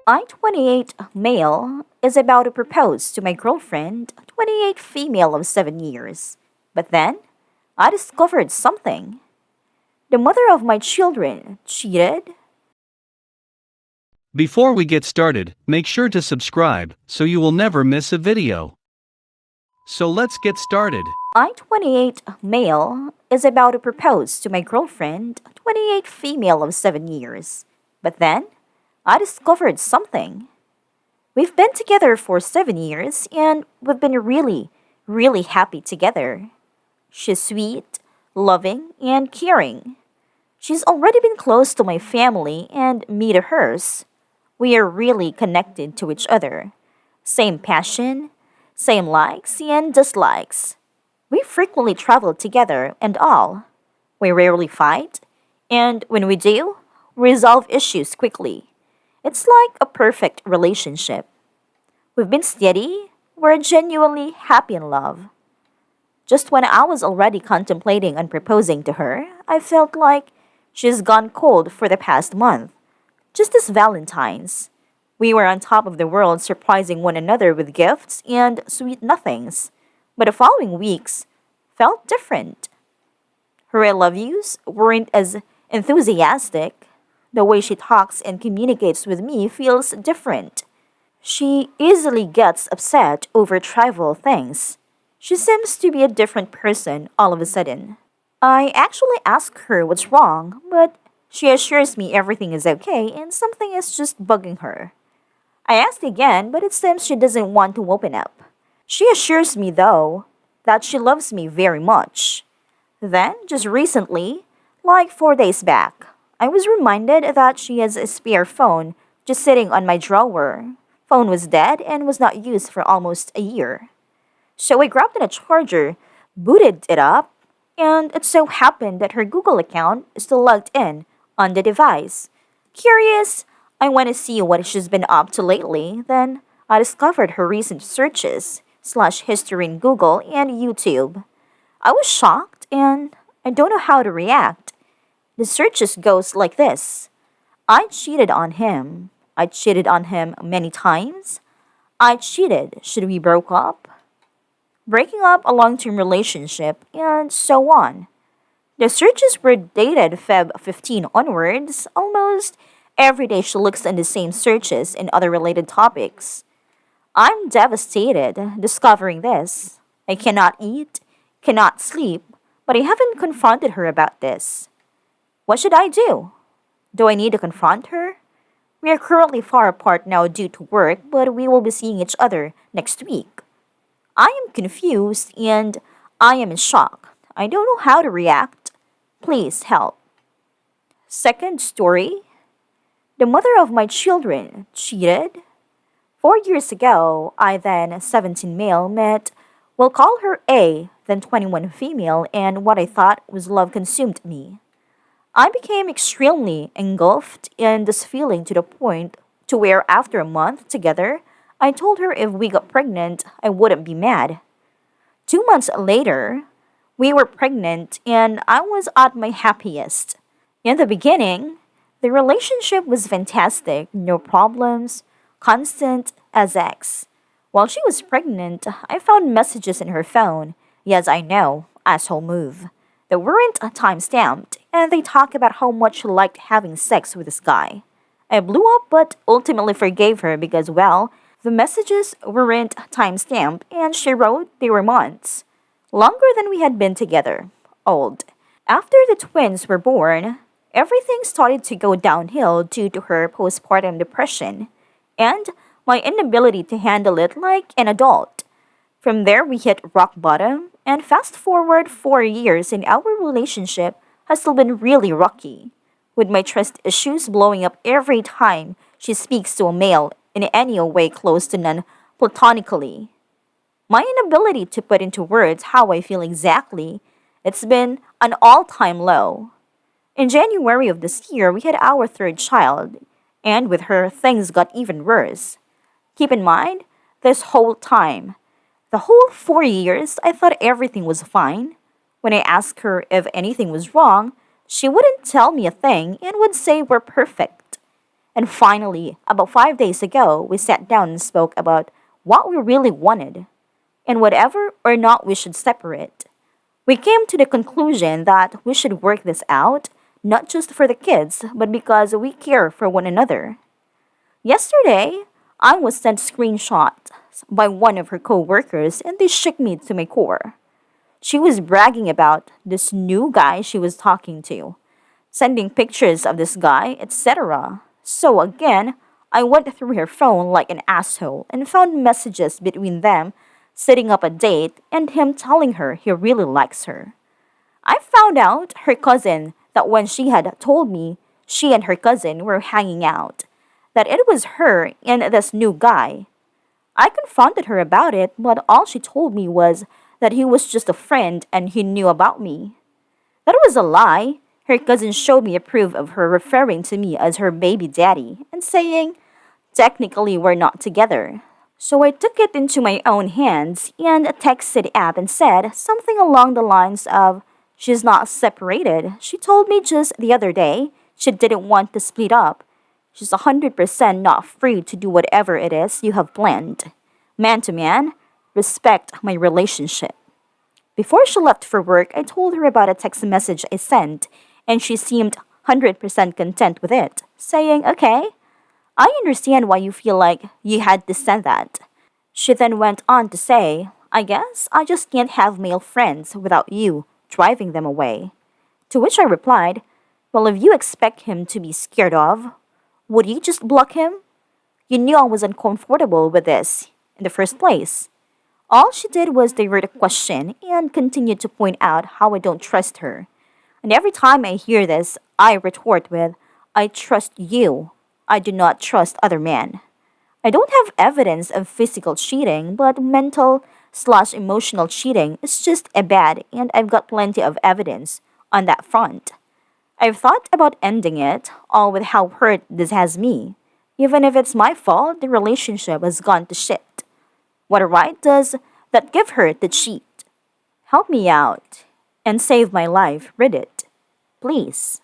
I 28 male is about to propose to my girlfriend, 28 female of 7 years. But then, I discovered something. The mother of my children cheated. Before we get started, make sure to subscribe so you will never miss a video. So let's get started. I 28 male is about to propose to my girlfriend, 28 female of 7 years. But then, I discovered something. We've been together for 7 years and we've been really happy together. She's sweet, loving, and caring. She's already been close to my family and me to hers. We are really connected to each other. Same passion, same likes and dislikes. We frequently travel together and all. We rarely fight, and when we do, we resolve issues quickly. It's like a perfect relationship. We've been steady, we're genuinely happy in love. Just when I was already contemplating on proposing to her, I felt like she's gone cold for the past month. Just this Valentine's. We were on top of the world surprising one another with gifts and sweet nothings. But the following weeks felt different. Her I love yous weren't as enthusiastic. The way she talks and communicates with me feels different. She easily gets upset over trivial things. She seems to be a different person all of a sudden. I actually ask her what's wrong, but she assures me everything is okay and something is just bugging her. I asked again, but it seems she doesn't want to open up. She assures me, though, that she loves me very much. Then, just recently, like 4 days back, I was reminded that she has a spare phone just sitting on my drawer. Phone was dead and was not used for almost a year. So I grabbed a charger, booted it up, and it so happened that her Google account is still logged in on the device. Curious, I went to see what she's been up to lately, then I discovered her recent searches, slash history in Google and YouTube. I was shocked and I don't know how to react. The searches goes like this. I cheated on him. I cheated on him many times. I cheated. Should we broke up? Breaking up a long-term relationship, and so on. The searches were dated Feb 15 onwards. Almost every day she looks in the same searches and other related topics. I'm devastated discovering this. I cannot eat, cannot sleep, but I haven't confronted her about this. What should I do? Do I need to confront her? We are currently far apart now due to work, but we will be seeing each other next week. I am confused and I am in shock. I don't know how to react. Please help. Second story. The mother of my children cheated. 4 years ago, I then 17 male met, we'll call her A, then 21 female, and what I thought was love consumed me. I became extremely engulfed in this feeling to the point to where after a month together, I told her if we got pregnant, I wouldn't be mad. 2 months later, we were pregnant and I was at my happiest. In the beginning, the relationship was fantastic, no problems, constant as ex. While she was pregnant, I found messages in her phone. Yes, I know, asshole move. That weren't time-stamped, and they talk about how much she liked having sex with this guy. I blew up but ultimately forgave her because, well, the messages weren't time-stamped and she wrote they were months. Longer than we had been together. Old. After the twins were born, everything started to go downhill due to her postpartum depression and my inability to handle it like an adult. From there, we hit rock bottom, and fast forward 4 years, and our relationship has still been really rocky, with my trust issues blowing up every time she speaks to a male in any way close to none platonically. My inability to put into words how I feel exactly, it's been an all-time low. In January of this year, we had our third child, and with her, things got even worse. Keep in mind, this whole time, the whole 4 years, I thought everything was fine. When I asked her if anything was wrong, she wouldn't tell me a thing and would say we're perfect. And finally, about 5 days ago, we sat down and spoke about what we really wanted and whatever or not we should separate. We came to the conclusion that we should work this out, not just for the kids, but because we care for one another. Yesterday, I was sent screenshots by one of her co-workers and they shook me to my core. She was bragging about this new guy she was talking to, sending pictures of this guy, etc. So again, I went through her phone like an asshole and found messages between them setting up a date and him telling her he really likes her. I found out her cousin that when she had told me she and her cousin were hanging out, that it was her and this new guy. I confronted her about it, but all she told me was that he was just a friend and he knew about me. That was a lie. Her cousin showed me a proof of her referring to me as her baby daddy and saying, technically, we're not together. So I took it into my own hands and texted the app and said something along the lines of, she's not separated. She told me just the other day she didn't want to split up. She's 100% not free to do whatever it is you have planned. Man to man, respect my relationship. Before she left for work, I told her about a text message I sent, and she seemed 100% content with it, saying, okay, I understand why you feel like you had to send that. She then went on to say, I guess I just can't have male friends without you driving them away. To which I replied, well, if you expect him to be scared of, would you just block him? You knew I was uncomfortable with this in the first place. All she did was divert a question and continued to point out how I don't trust her. And every time I hear this, I retort with, I trust you. I do not trust other men. I don't have evidence of physical cheating, but mental/emotional cheating is just a bad, and I've got plenty of evidence on that front. I've thought about ending it, all with how hurt this has me. Even if it's my fault, the relationship has gone to shit. What right does that give her to cheat? Help me out and save my life, Reddit. Please.